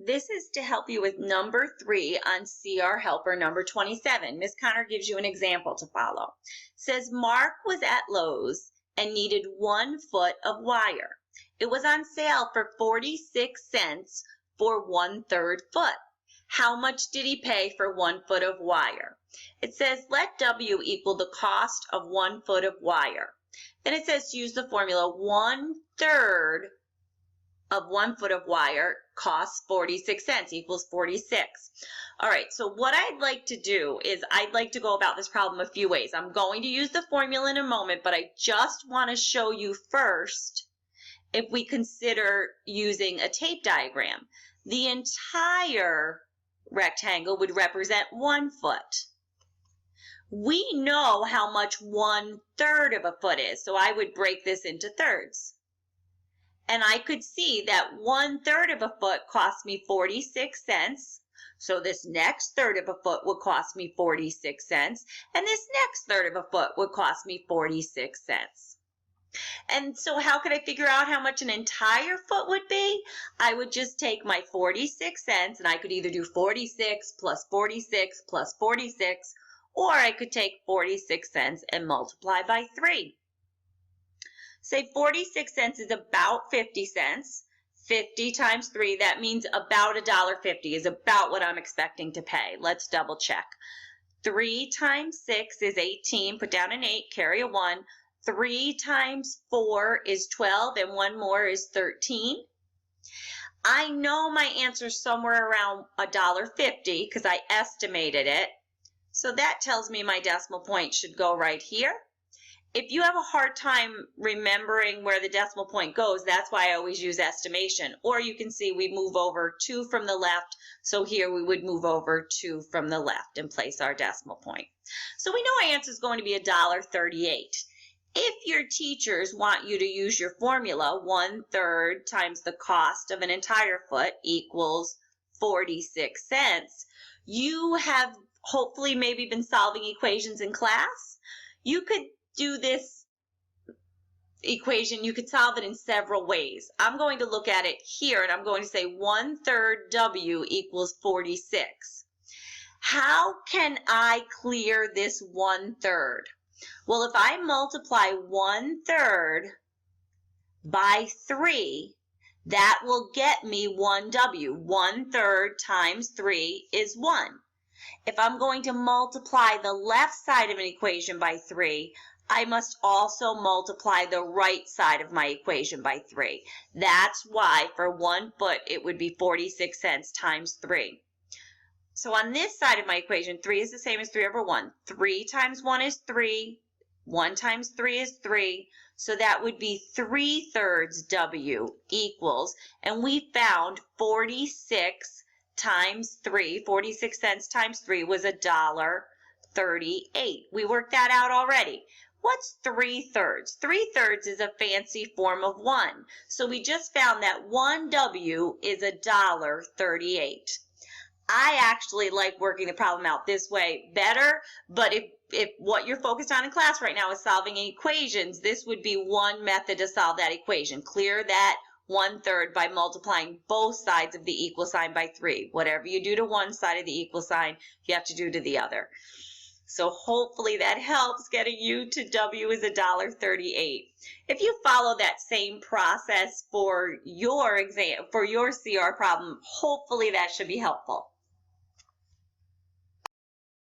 This is to help you with number 3 on CR Helper number 27. Ms. Connor gives you an example to follow. Says Mark was at Lowe's and needed 1 foot of wire. It was on sale for 46 cents for 1/3 foot. How much did he pay for 1 foot of wire? It says let W equal the cost of 1 foot of wire. Then it says use the formula 1/3 of 1 foot of wire costs 46 cents equals 46. All right, so what I'd like to do is I'd like to go about this problem a few ways. I'm going to use the formula in a moment, but I just want to show you first if we consider using a tape diagram. The entire rectangle would represent 1 foot. We know how much 1/3 of a foot is, so I would break this into thirds. And I could see that 1/3 of a foot cost me 46 cents. So this next third of a foot would cost me 46 cents. And this next third of a foot would cost me 46 cents. And so how could I figure out how much an entire foot would be? I would just take my 46 cents, and I could either do 46 plus 46 plus 46, or I could take 46 cents and multiply by 3. Say 46 cents is about 50 cents. 50 times 3, that means about $1.50 is about what I'm expecting to pay. Let's double check. 3 times 6 is 18. Put down an 8, carry a 1. 3 times 4 is 12, and 1 more is 13. I know my answer is somewhere around $1.50 because I estimated it. So that tells me my decimal point should go right here. If you have a hard time remembering where the decimal point goes, that's why I always use estimation. Or you can see we move over 2 from the left, so here we would move over 2 from the left and place our decimal point. So we know our answer is going to be $1.38. If your teachers want you to use your formula, 1/3 times the cost of an entire foot equals 46 cents, you have hopefully maybe been solving equations in class. You could do this equation, you could solve it in several ways. I'm going to look at it here, and I'm going to say 1/3 W equals 46. How can I clear this 1/3? Well, if I multiply 1/3 by 3, that will get me 1W. 1/3 times 3 is 1. If I'm going to multiply the left side of an equation by 3, I must also multiply the right side of my equation by 3. That's why for 1 foot it would be 46 cents times 3. So on this side of my equation, 3 is the same as 3 over 1. 3 times 1 is 3. 1 times 3 is 3. So that would be 3/3 W equals, and we found 46 times 3, 46 cents times 3 was $1.38. We worked that out already. What's 3/3? 3/3 is a fancy form of 1. So we just found that 1W is $1.38. I actually like working the problem out this way better, but if what you're focused on in class right now is solving equations, this would be one method to solve that equation. Clear that 1/3 by multiplying both sides of the equal sign by 3. Whatever you do to one side of the equal sign, you have to do to the other. So hopefully that helps getting you to W is $1.38. If you follow that same process for your exam, for your CR problem, hopefully that should be helpful.